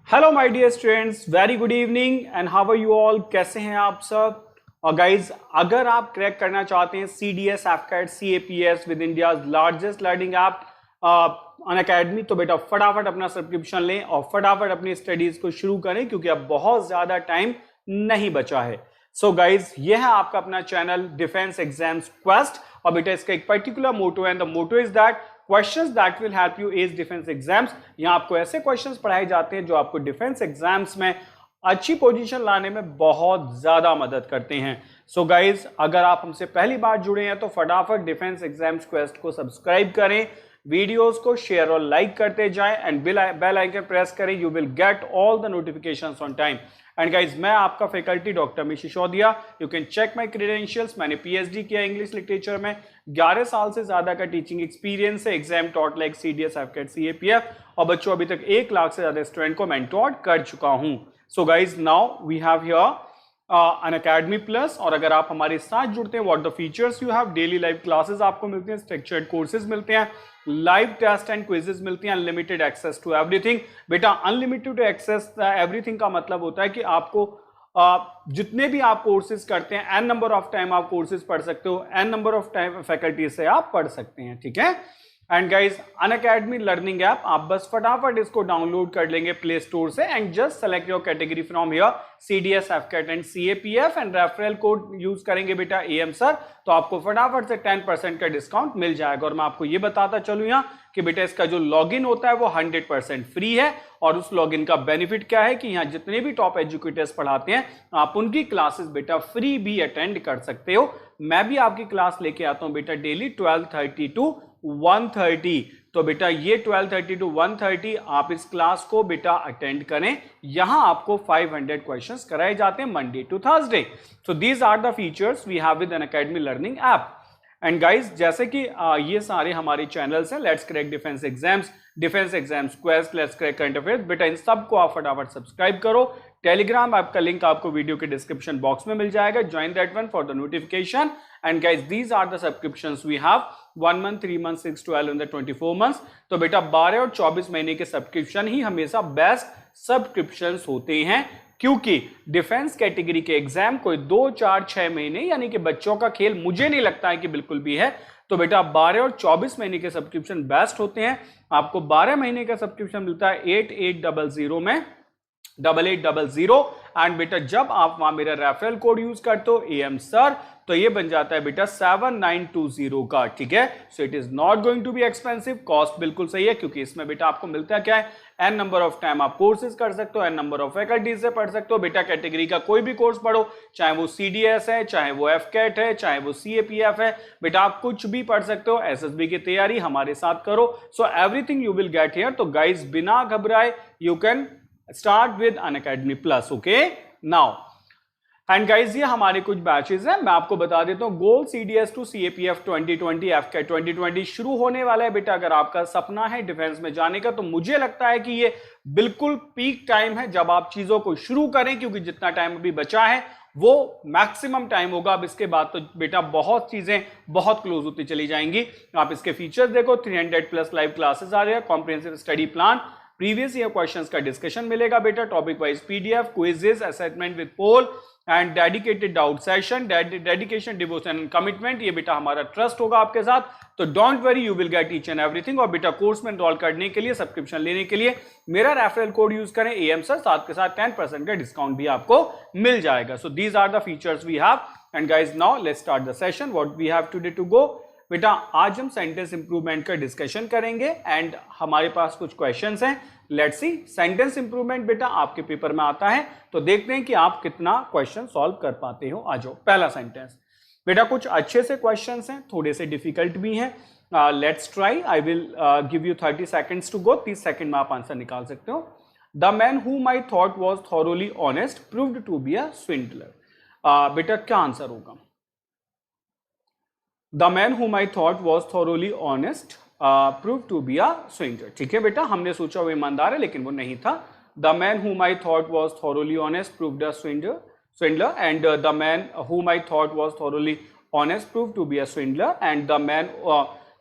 Hello my dear students, very good evening and how are you all. कैसे हैं आप सब। और गाइज, अगर आप क्रैक करना चाहते हैं CDS, AFCAT, CAPS with India's largest learning app Unacademy, तो बेटा फटाफट अपना सब्सक्रिप्शन लें और फटाफट अपनी स्टडीज को शुरू करें क्योंकि अब बहुत ज्यादा टाइम नहीं बचा है। सो गाइज, ये है आपका अपना चैनल डिफेंस एग्जाम्स क्वेस्ट और बेटा इसका एक पर्टिकुलर मोटो है, and the motto is that questions that will help you ace defence exams. यहां आपको ऐसे क्वेश्चंस पढ़ाए जाते हैं जो आपको डिफेंस एग्जाम्स में अच्छी पोजीशन लाने में बहुत ज्यादा मदद करते हैं। सो गाइज, अगर आप हमसे पहली बार जुड़े हैं तो फटाफट डिफेंस एग्जाम्स क्वेस्ट को सब्सक्राइब करें, वीडियोस को शेयर और लाइक करते जाएं एंड बेल आइकन प्रेस करें। You will get all the notifications on time. And guys, मैं आपका faculty doctor Amit Sisodiya. You can check my credentials. मैंने PhD किया इंग्लिश लिटरेचर में, 11 साल से ज्यादा का टीचिंग एक्सपीरियंस है। Exam taught like CDS, AFCAT, CAPF और बच्चों अभी तक 1 लाख से ज्यादा स्टूडेंट को मेंटोर कर चुका हूं। So guys, now we have here Unacademy plus. और अगर आप हमारे साथ जुड़ते हैं, what the features you have, daily live classes आपको मिलते हैं, स्ट्रक्चर्ड कोर्सेज मिलते हैं, लाइव टेस्ट एंड क्विजेस मिलती हैं, अनलिमिटेड एक्सेस टू एवरीथिंग। बेटा अनलिमिटेड एक्सेस एवरीथिंग का मतलब होता है कि आपको जितने भी आप कोर्सेज करते हैं, n नंबर ऑफ टाइम आप कोर्सेज पढ़ सकते हो, n number of time faculty से आप पढ़ सकते हैं, ठीक है। And guys, Unacademy learning app आप बस फटाफट इसको डाउनलोड कर लेंगे प्ले स्टोर से and just select your category from here CDS, AFCAT and CAPF and referral code use करेंगे बेटा AM सर, तो आपको फटाफट से 10% का डिस्काउंट मिल जाएगा। और मैं आपको ये बताता चलूं यहाँ कि बेटा इसका जो लॉगिन होता है वो 100% फ्री है। और उस लॉगिन का बेनिफिट क्या है कि यहाँ जितने भी टॉप एजुकेटर्स पढ़ाते हैं आप उनकी क्लासेस बेटा फ्री भी अटेंड कर सकते हो। मैं भी आपकी क्लास लेके आता हूं बेटा डेली 12:30 to 1:30। तो बेटा ये 12:30 to 1:30 आप इस क्लास को बेटा अटेंड करें। यहां आपको 500 क्वेश्चंस कराए जाते हैं Monday to Thursday. So these are the features we have with Unacademy learning app. And guys, जैसे कि ये सारे हमारे चैनल्स हैं, let's crack defence exams quest, let's crack current affairs, बेटा इन सबको आप फटाफट सब्सक्राइब करो। टेलीग्राम ऐप का लिंक आपको वीडियो के डिस्क्रिप्शन बॉक्स में मिल जाएगा, join that one for the notification. And guys, these are the subscriptions we have, 1 month, 3 months, 6, 12 and 24 months। तो बेटा 12 और 24 महीने के सब्सक्रिप्शन ही हमेशा बेस्ट सब्सक्रिप्शंस होते हैं, क्योंकि डिफेंस कैटेगरी के एग्जाम कोई 2, 4, 6 महीने यानी कि बच्चों का खेल मुझे नहीं लगता है कि बिल्कुल भी है। तो बेटा 12 और 24 महीने के सब्सक्रिप्शन बेस्ट होते हैं। आपको 12 महीने का सब्सक्रिप्शन मिलता है 8800 में, 8800। एंड बेटा जब आप वहां मेरा रेफरल कोड यूज करते हो AM सर, तो ये बन जाता है बेटा 7920 का, ठीक है। So it is not going to be expensive, cost बिल्कुल सही है, क्योंकि इसमें बेटा आपको मिलता है क्या है, n नंबर ऑफ टाइम आप कोर्सेज कर सकते हो, n नंबर ऑफ फैकल्टी से पढ़ सकते हो। बेटा कैटेगरी का कोई भी कोर्स पढ़ो, चाहे वो CDS है, चाहे वो AFCAT है, चाहे वो CAPF है, बेटा आप कुछ भी पढ़ सकते हो। SSB की तैयारी हमारे साथ करो। So everything you will get here. तो गाइज, बिना घबराए you can start with Unacademy plus, okay. Now and guys, ये हमारे कुछ बैचेस हैं, मैं आपको बता देता हूं। गोल CDS टू CAPF 2020, AFCAT 2020 शुरू होने वाला है बेटा। अगर आपका सपना है डिफेंस में जाने का, तो मुझे लगता है कि ये बिल्कुल पीक टाइम है जब आप चीजों को शुरू करें, क्योंकि जितना टाइम अभी बचा है वो मैक्सिमम टाइम होगा। अब इसके बाद तो बेटा बहुत चीजें बहुत क्लोज होती चली जाएंगी। आप इसके फीचर्स देखो, 300+ लाइव क्लासेस आ रहे हैं, comprehensive study plan, previous year questions का डिस्कशन मिलेगा बेटा, topic wise PDF, quizzes, assessment with poll and dedicated doubt session, dedication, devotion and commitment. ये बेटा हमारा ट्रस्ट होगा आपके साथ। तो don't worry, you will get each and everything. और बेटा कोर्स में एनरोल करने के लिए, सब्सक्रिप्शन लेने के लिए मेरा रेफरल कोड यूज करें AM सर, साथ के साथ 10% का डिस्काउंट भी आपको मिल जाएगा। So these are the features we have. And guys, now let's start the session. What we have today to go. बेटा आज हम सेंटेंस इंप्रूवमेंट का डिस्कशन करेंगे एंड हमारे पास कुछ क्वेश्चंस हैं। लेट्स सी, सेंटेंस इंप्रूवमेंट बेटा आपके पेपर में आता है, तो देखते हैं कि आप कितना क्वेश्चन सॉल्व कर पाते हो। आ जाओ, पहला सेंटेंस बेटा, कुछ अच्छे से क्वेश्चंस हैं, थोड़े से डिफिकल्ट भी हैं। Let's try. I will give you 30 seconds to go. 30 second में आप आंसर निकाल सकते हो। The man whom I thought was thoroughly honest proved to be a swindler। बेटा क्या आंसर होगा? The man whom I thought was thoroughly honest proved to be a swindler। ठीक है बेटा, हमने सोचा वो ईमानदार है लेकिन वो नहीं था। The man whom I thought was thoroughly honest proved a swindler and the man whom I thought was thoroughly honest proved to be a swindler and the man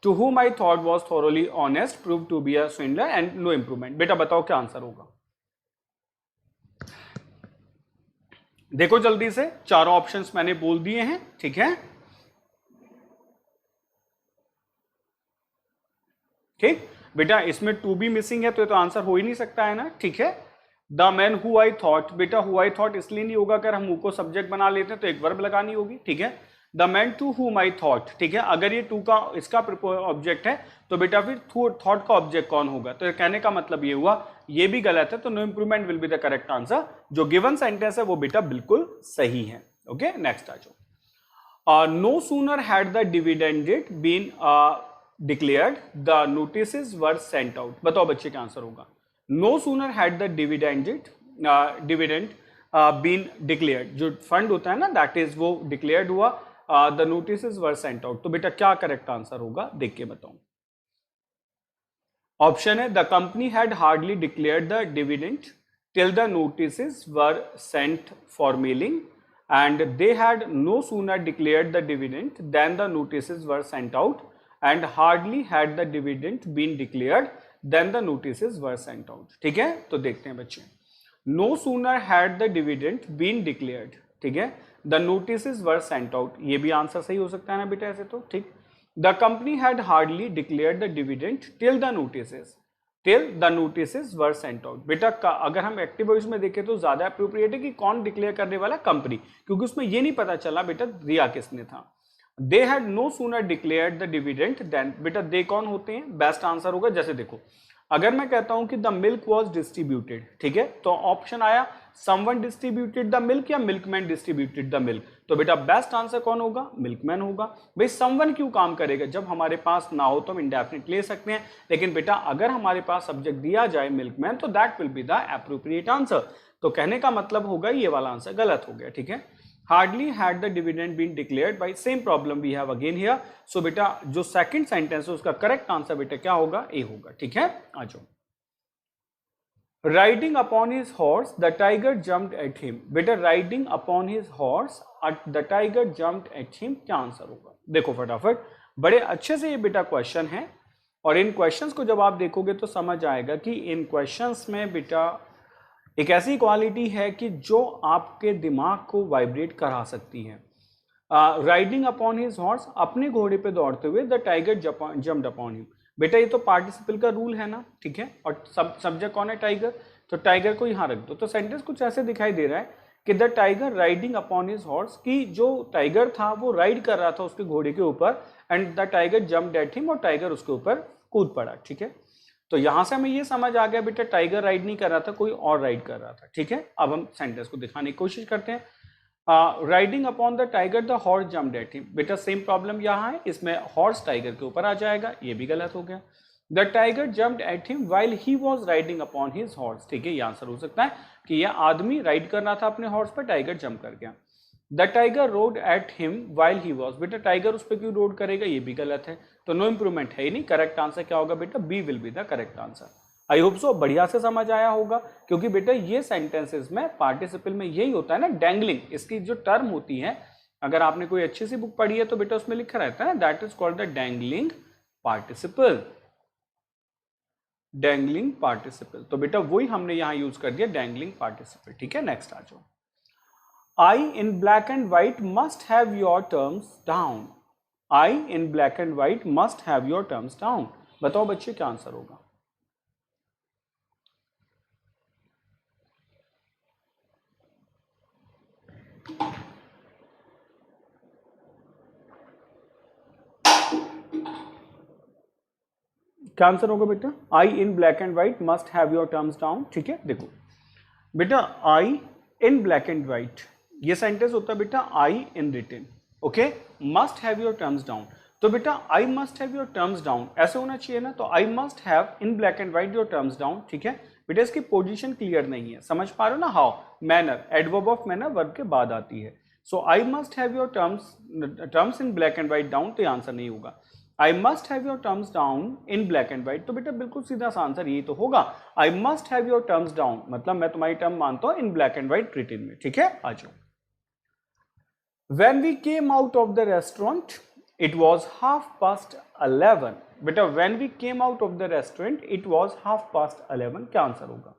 to whom I thought was thoroughly honest proved to be a swindler and no improvement। बेटा बताओ क्या answer होगा? देखो जल्दी से, चारों options मैंने बोल दिए हैं, ठीक है। ठीक बेटा, इसमें टू बी मिसिंग है तो ये तो आंसर हो ही नहीं सकता है ना, ठीक है। The man who I thought, बेटा हु आई थॉट इसलिए नहीं होगा, अगर हम हु को सब्जेक्ट बना लेते हैं तो एक वर्ब लगानी होगी, ठीक है। The man to whom I thought, ठीक है। अगर ये टू का इसका ऑब्जेक्ट है तो बेटा फिर थॉट का ऑब्जेक्ट कौन होगा, तो कहने का मतलब ये हुआ ये भी गलत है, तो no improvement will be the correct answer. जो गिवन सेंटेंस है वो बेटा बिल्कुल सही है। ओके, नेक्स्ट आ जाओ। No sooner had the dividended been declared the notices were sent out. बताओ बच्चे क्या आंसर होगा। No sooner had the dividend been declared, जो फंड होता है ना दैट इज वो डिक्लेयर्ड हुआ, the notices were sent out, तो बेटा क्या करेक्ट आंसर होगा देख के बताओ। ऑप्शन है the company had hardly declared the dividend till the notices were sent for mailing and they had no sooner declared the dividend than the notices were sent out and hardly had the dividend been declared then the notices were sent out। ठीक है, तो देखते हैं बच्चे। no sooner had the dividend been declared, ठीक है, the notices were sent out, ये भी आंसर सही हो सकता है ना बेटा ऐसे तो, ठीक। the company had hardly declared the dividend till the notices were sent out. बेटा अगर हम एक्टिव वॉइस में देखें तो ज्यादा अप्रोप्रिएट है कि कौन डिक्लेयर करने वाला, कंपनी, क्योंकि उसमें ये नहीं पता चला बेटा दिया किसने था। They had no sooner declared the dividend then, बेटा दे कौन होते हैं, बेस्ट आंसर होगा। जैसे देखो अगर मैं कहता हूं कि द मिल्क वॉज डिस्ट्रीब्यूटेड, ठीक है, तो ऑप्शन आया समवन डिस्ट्रीब्यूटेड द मिल्क या मिल्कमैन डिस्ट्रीब्यूटेड द मिल्क, तो बेटा बेस्ट आंसर कौन होगा, मिल्कमैन होगा। भाई समवन क्यों काम करेगा, जब हमारे पास ना हो तो हम इंडेफिनिट ले सकते हैं, लेकिन बेटा अगर हमारे पास सब्जेक्ट दिया जाए मिल्कमैन तो that will be the appropriate answer. तो कहने का मतलब होगा ये वाला आंसर गलत हो गया, ठीक है। hardly had the dividend been declared by, same problem we have again here, so बेटा जो सेकंड सेंटेंस है उसका करेक्ट आंसर बेटा क्या होगा, ए होगा, ठीक है। आ जाओ। Riding upon his horse, the tiger jumped at him, बेटा riding upon his horse, the tiger jumped at him, क्या आंसर होगा। देखो फटाफट, बड़े अच्छे से ये बेटा क्वेश्चन है, और इन क्वेश्चंस को जब आप देखोगे तो समझ आएगा कि इन क्वेश्चंस में बेटा एक ऐसी क्वालिटी है कि जो आपके दिमाग को वाइब्रेट करा सकती है। राइडिंग अपॉन हिज हॉर्स, अपने घोड़े पे दौड़ते हुए, the tiger jumped upon him, बेटा ये तो पार्टिसिपल का रूल है ना, ठीक है, और सब्जेक्ट कौन है, टाइगर, तो टाइगर को यहां रख दो। तो सेंटेंस कुछ ऐसे दिखाई दे रहा है कि the tiger riding upon his horse, कि जो टाइगर था वो राइड कर रहा था उसके घोड़े के ऊपर, and the tiger jumped at him, और टाइगर उसके ऊपर कूद पड़ा, ठीक है। तो यहां से हमें ये समझ आ गया बेटा टाइगर राइड नहीं कर रहा था, कोई और राइड कर रहा था, ठीक है। अब हम सेंटेंस को दिखाने की कोशिश करते हैं। Riding upon the tiger the horse jumped at him, बेटा सेम प्रॉब्लम यहाँ है, इसमें हॉर्स टाइगर के ऊपर आ जाएगा, ये भी गलत हो गया। The tiger jumped at him while he was riding upon his horse, ठीक है, ये आंसर हो सकता है कि यह आदमी राइड कर रहा था अपने हॉर्स पर, टाइगर जंप कर गया। The tiger road at him while he was, बेटा टाइगर उस पर क्यों रोड करेगा, ये भी गलत है, तो नो इंप्रूवमेंट है ही नहीं। करेक्ट आंसर क्या होगा बेटा, B will be the correct answer. I hope so बढ़िया से समझ आया होगा, क्योंकि बेटा ये सेंटेंसेस में पार्टिसिपल में यही होता है ना, डैंगलिंग, इसकी जो टर्म होती है, अगर आपने कोई अच्छी सी बुक पढ़ी है तो बेटा उसमें लिखा रहता है that is called the dangling participle, dangling participle, तो बेटा वही हमने यहां यूज कर दिया, डैंगलिंग पार्टिसिपल, ठीक है। नेक्स्ट आ जाओ। I in black and white must have your terms down, I in black and white must have your terms down, बताओ बच्चे क्या आंसर होगा। क्या आंसर होगा बेटा, I in black and white must have your terms down, ठीक है। देखो बेटा I in black and white, ये सेंटेंस होता है बेटा I in written, okay, must have your terms down, तो बेटा I must have your terms down ऐसे होना चाहिए ना, तो I must have in black and white your terms down, ठीक है। बेटा इसकी पोजीशन क्लियर नहीं है, समझ पा रहे हो ना, how, manner, adverb of manner verb के बाद आती है, so I must have your terms in black and white down, तो ये आंसर नहीं होगा। I must have your terms down in black and white, तो बेटा बिल्कुल सीधा सा आंसर यही तो होगा, I must have your terms down, मतलब मैं तुम्हारी टर्म मानता हूं in black and white written में, ठीक है। आ जाओ। When we came out of the restaurant, it was 11:30, बेटा when we came out of the restaurant, it was 11:30, क्या आंसर होगा।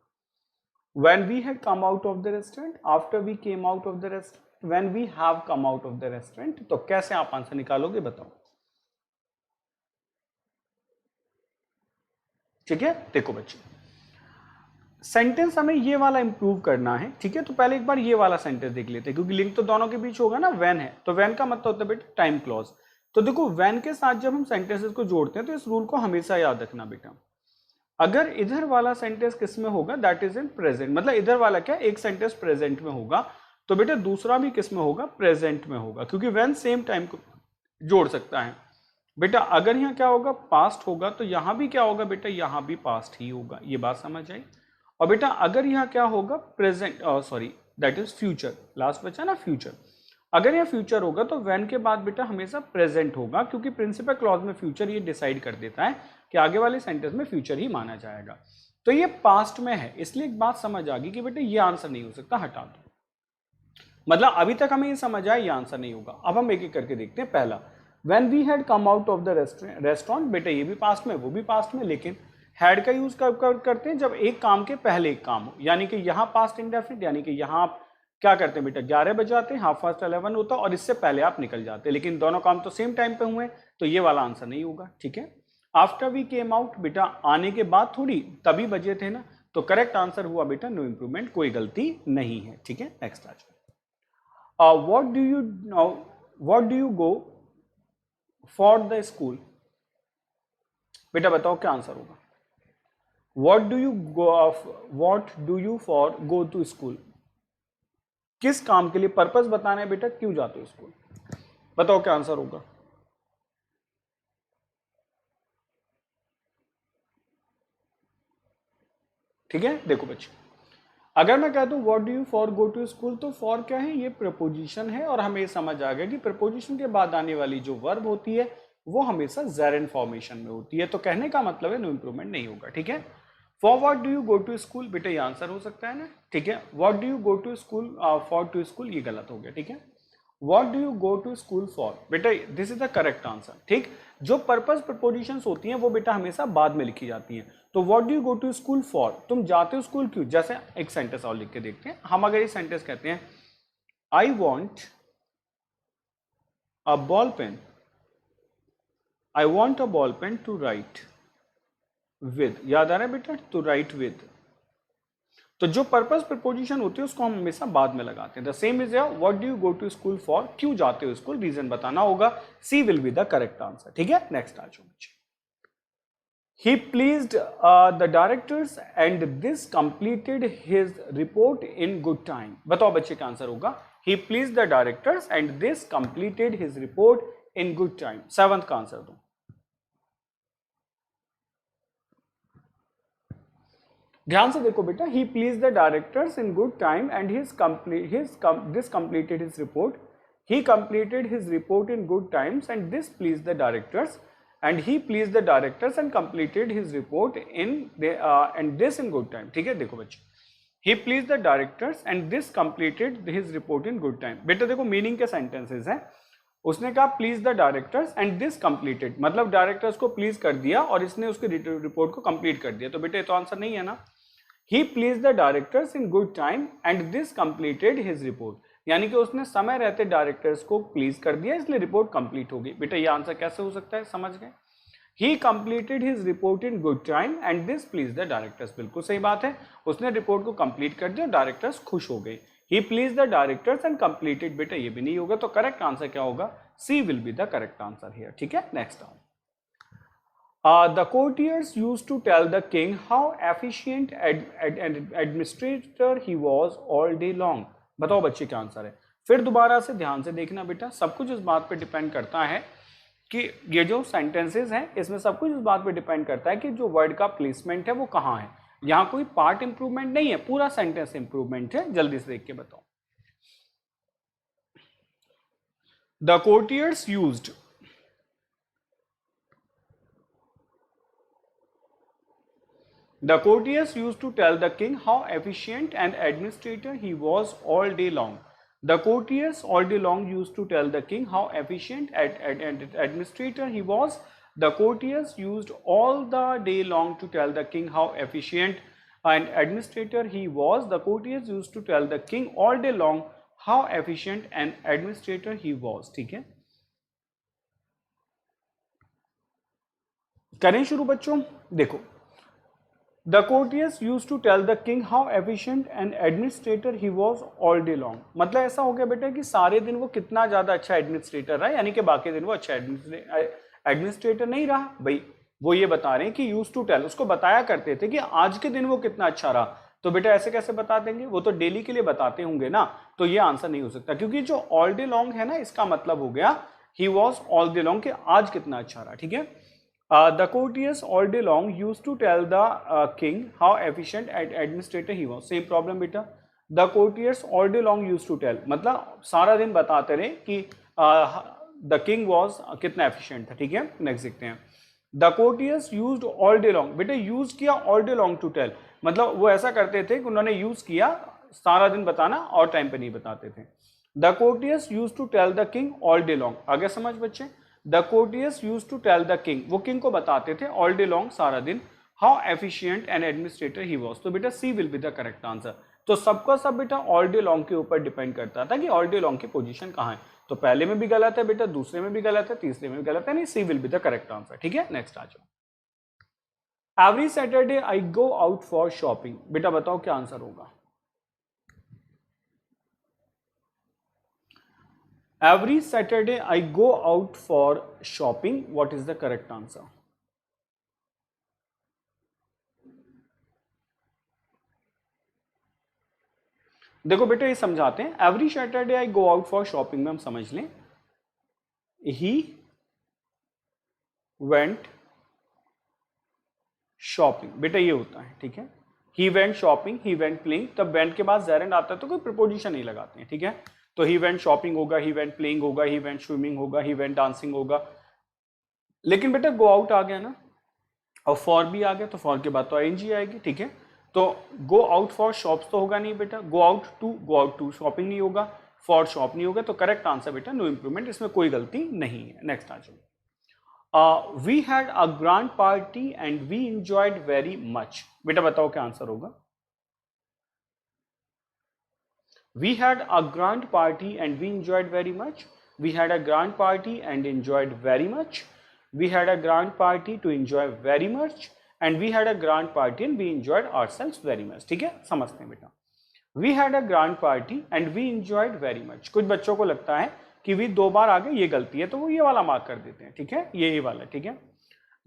when we had come out of the restaurant, after we came out of the restaurant, when we have come out of the restaurant। तो कैसे आप answer निकालोगे बताओ। ठीक है, देखो बच्चे, सेंटेंस हमें ये वाला इंप्रूव करना है। ठीक है, तो पहले एक बार ये वाला सेंटेंस देख लेते हैं, क्योंकि लिंक तो दोनों के बीच होगा ना, व्हेन है तो व्हेन का मतलब होता है बेटा टाइम क्लॉज। तो देखो व्हेन के साथ जब हम सेंटेंसेस को जोड़ते हैं तो इस रूल को हमेशा याद रखना बेटा, अगर इधर वाला सेंटेंस किस में होगा, दैट इज इन प्रेजेंट, मतलब इधर वाला क्या, एक सेंटेंस प्रेजेंट में होगा तो बेटा दूसरा भी किस में होगा, प्रेजेंट में होगा, क्योंकि व्हेन सेम टाइम को जोड़ सकता है बेटा। अगर यहाँ क्या होगा, पास्ट होगा, तो यहाँ भी क्या होगा बेटा, यहाँ भी पास्ट ही होगा। ये बात समझ आई। और बेटा अगर यहाँ क्या होगा, present, sorry that is future, last बचा ना फ्यूचर। अगर यह फ्यूचर होगा तो व्हेन के बाद बेटा हमेशा प्रेजेंट होगा, क्योंकि प्रिंसिपल क्लॉज में फ्यूचर ये डिसाइड कर देता है कि आगे वाले सेंटेंस में फ्यूचर ही माना जाएगा। तो ये पास्ट में है, इसलिए एक बात समझ आ गई कि बेटा ये आंसर नहीं हो सकता, हटा दो। मतलब अभी तक हमें ये समझ आया ये आंसर नहीं होगा। अब हम एक एक करके देखते हैं। पहला, when we had come out of the restaurant, बेटा ये भी पास्ट में, वो भी पास्ट में, लेकिन हैड का यूज कब करते हैं, जब एक काम के पहले एक काम हो, यानी कि यहाँ पास्ट इंडेफिनिट, यानी कि यहाँ आप क्या करते हैं बेटा, 11 बजे आते हैं, 11:30 होता और इससे पहले आप निकल जाते हैं, लेकिन दोनों काम तो सेम टाइम पे हुए, तो ये वाला आंसर नहीं होगा। ठीक है, आफ्टर वी केम आउट, बेटा आने के बाद थोड़ी, तभी बजे थे ना, तो करेक्ट आंसर हुआ बेटा नो इंप्रूवमेंट, कोई गलती नहीं है। ठीक है, नेक्स्ट आ जाओ। What do you go for the school, बेटा बताओ क्या आंसर होगा। What do you for go to school, किस काम के लिए, पर्पस बताना है बेटा, क्यों जाते हो स्कूल, बताओ क्या आंसर होगा। ठीक है, देखो बच्चे, अगर मैं कहता हूं what do you for go to school, तो फॉर क्या है, ये प्रपोजिशन है, और हमें समझ आ गया कि प्रपोजिशन के बाद आने वाली जो वर्ब होती है वो हमेशा जेरन फॉर्मेशन में होती है, तो कहने का मतलब है नो इंप्रूवमेंट नहीं होगा। ठीक है, for what do you go to school, बेटा ये आंसर हो सकता है ना। ठीक है, what do you go to school, for to school, ये गलत हो गया। ठीक है, what do you go to school for, बेटा this is the correct answer. ठीक, जो पर्पस प्रपोजिशंस होती हैं वो बेटा हमेशा बाद में लिखी जाती हैं। तो what do you go to school for, तुम जाते हो स्कूल क्यों। जैसे एक सेंटेंस और लिख के देखते हैं हम, अगर ये सेंटेंस कहते हैं I want a ball pen, I want a ball pen to write with, याद आ रहा है बेटा, टू राइट विद। तो जो पर्पस प्रपोजिशन होती है उसको हम हमेशा बाद में लगाते हैं। The same is what do you go to school for, क्यों जाते हो स्कूल, रीजन बताना होगा, C will be the correct answer. ठीक है, नेक्स्ट आ जाओ बच्चे। He pleased the directors and this completed his report in good time, बताओ बच्चे क्या आंसर होगा। He pleased the directors and this completed his report in good time, 7th का आंसर दो। ध्यान से देखो बेटा, he pleased the directors in good time and this completed his report, he completed his report in good times and this pleased the directors and he pleased the directors and completed his report and this in good time। ठीक है, देखो बच्चे, he pleased the directors and this completed his report in good time। बेटा देखो meaning के sentences हैं, उसने कहा please the directors and this completed, मतलब डायरेक्टर्स को प्लीज कर दिया और इसने उसके रिपोर्ट को कंप्लीट कर दिया, तो बेटा ये तो आंसर नहीं है ना। He please the directors in good time and this completed his report, यानी कि उसने समय रहते डायरेक्टर्स को प्लीज कर दिया इसलिए रिपोर्ट कंप्लीट हो गई। बेटा ये आंसर कैसे हो सकता है, समझ गए। ही completed his report in good time and this please the directors, बिल्कुल सही बात है, उसने रिपोर्ट को कंप्लीट कर दिया, डायरेक्टर्स खुश हो गए। He please the directors and completed, बेटा ये भी नहीं होगा, तो करेक्ट आंसर क्या होगा, C will be the correct answer here. ठीक है, next down. The courtiers used to tell the king how efficient administrator he was all day long। बताओ बच्चे क्या आंसर है। फिर दोबारा से ध्यान से देखना बेटा, सब कुछ इस बात पे डिपेंड करता है कि ये जो सेंटेंसेस हैं इसमें सब कुछ इस बात पे डिपेंड करता है कि जो वर्ड का प्लेसमेंट है वो कहाँ है। यहाँ कोई पार्ट इंप्रूवमेंट नहीं है, पूरा सेंटेंस इंप्रूवमेंट है। जल्दी से देख के बताओ। The courtiers used, the courtiers used to tell the king how efficient and administrator he was all day long। The courtiers all day long used to tell the king how efficient and administrator he was। The courtiers used all the day long to tell the king how efficient an administrator he was, the courtiers used to tell the king all day long how efficient an administrator he was. ठीक है, करें शुरू बच्चों. देखो, The courtiers used to tell the king how efficient an administrator he was all day long. मतलब ऐसा हो गया बेटा कि सारे दिन वो कितना ज्यादा अच्छा एडमिनिस्ट्रेटर रहा, यानी कि बाकी दिन वो अच्छा एडमिनिस्ट्रेटर नहीं रहा. भाई वो ये बता रहे हैं कि यूज टू टेल, उसको बताया करते थे कि आज के दिन वो कितना अच्छा रहा. तो बेटा ऐसे कैसे बता देंगे, वो तो डेली के लिए बताते होंगे ना. तो ये आंसर नहीं हो सकता, क्योंकि जो ऑल डे लॉन्ग है ना, इसका मतलब हो गया he was all day long, कि आज कितना अच्छा रहा. ठीक है, the courtiers all day long used to tell the king how efficient administrator he was. Same problem बेटा. The courtiers all day long used to tell, मतलब सारा दिन बताते रहे कि the king was कितना efficient था. ठीक है, नेक्स्ट देखते हैं. The courtiers used all day long. बेटा यूज किया all day long to tell, मतलब वो ऐसा करते थे कि उन्होंने यूज किया सारा दिन बताना और टाइम पे नहीं बताते थे. The courtiers used to tell the king all day long. आगे समझ बच्चे. The courtiers used to tell the king, वो king को बताते थे all day long, सारा दिन, how efficient an administrator he was. तो बेटा C will be the correct answer. तो सबका सब बेटा all day long के ऊपर डिपेंड करता था कि all day long की पोजीशन कहाँ है. तो पहले में भी गलत है बेटा, दूसरे में भी गलत है, तीसरे में भी गलत है, नहीं, C will be the correct answer. ठीक है, नेक्स्ट आ जाओ. Every Saturday I go out for shopping. बेटा बताओ क्या आंसर होगा. Every Saturday I go out for shopping. What is the correct answer? देखो बेटा ये समझाते हैं. Every Saturday I go out for shopping में हम समझ लें he went shopping. बेटा ये होता है. ठीक है, he went shopping, he went playing. तब went के बाद gerund आता है तो कोई preposition नहीं लगाते हैं. ठीक है, तो ही वेंट शॉपिंग होगा, ही वेंट प्लेइंग होगा, ही वेंट स्विमिंग होगा, ही वेंट डांसिंग होगा. लेकिन बेटा गो आउट आ गया ना, और फॉर भी आ गया, तो फॉर के बाद तो आईएनजी आएगी. ठीक है, तो गो आउट फॉर शॉप्स तो होगा नहीं बेटा, गो आउट टू शॉपिंग नहीं होगा, फॉर शॉप नहीं होगा. तो करेक्ट आंसर बेटा नो इंप्रूवमेंट, इसमें कोई गलती नहीं है. नेक्स्ट आ जाओ. We had a grand party and we enjoyed very much. बेटा बताओ क्या आंसर होगा. We had a grand party and we enjoyed very much. We had a grand party and enjoyed very much. We had a grand party to enjoy very much. And we had a grand party and we enjoyed ourselves very much. ठीक है, समझते हैं बेटा. We had a grand party and we enjoyed very much. कुछ बच्चों को लगता है कि वी दो बार आ गए, ये गलती है, तो वो ये वाला मार्क कर देते हैं. ठीक है, ये वाला. ठीक है,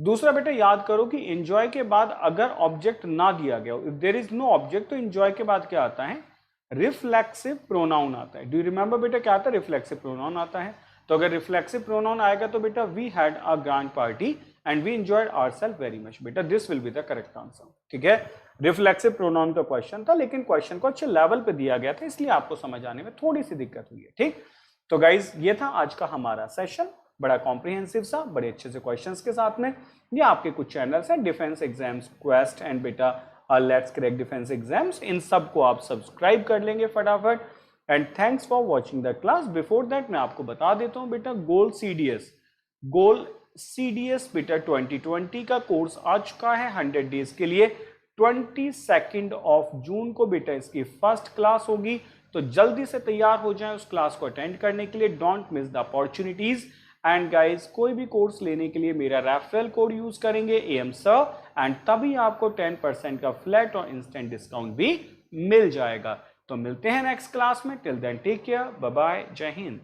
दूसरा बेटा याद करो कि एंजॉय के बाद अगर ऑब्जेक्ट ना दिया गया, if there is no object, तो एंजॉय के बाद क्या आता है, रिफ्लेक्सिव प्रोनाउन आता है. डू यू रिमेंबर बेटा क्या आता है, रिफ्लेक्सिव प्रोनाउन आता है. तो अगर रिफ्लेक्सिव प्रोनाउन आएगा तो बेटा we had a grand party and we enjoyed ourselves very much. बेटा this will be the correct answer. ठीक है, रिफ्लेक्सिव प्रोनाउन का क्वेश्चन था, लेकिन क्वेश्चन को अच्छे लेवल पे दिया गया था, इसलिए आपको समझ आने में थोड़ी सी दिक्कत हुई है. ठीक, तो गाइज ये था आज का हमारा सेशन, बड़ा कॉम्प्रिहेंसिव सा, बड़े अच्छे से क्वेश्चंस के साथ में. ये आपके कुछ चैनल्स हैं, डिफेंस एग्जाम्स, क्वेस्ट एंड बेटा लेट्स क्रैक डिफेंस एग्जाम्स, इन सब को आप सब्सक्राइब कर लेंगे फटाफट. And thanks for watching the class. Before that मैं आपको बता देता हूं बेटा, गोल सीडीएस बेटा 2020 का कोर्स आ चुका है 100 डेज के लिए. 22 ऑफ जून को बेटा इसकी फर्स्ट क्लास होगी, तो जल्दी से तैयार हो जाएं उस क्लास को अटेंड करने के लिए. Don't miss the opportunities. And guys कोई भी कोर्स लेने के लिए मेरा रेफरल कोड यूज करेंगे AM Sir, एंड तभी आपको 10% का फ्लैट और इंस्टेंट डिस्काउंट भी मिल जाएगा. तो मिलते हैं नेक्स्ट क्लास में. Till then take care, bye bye, जय हिंद.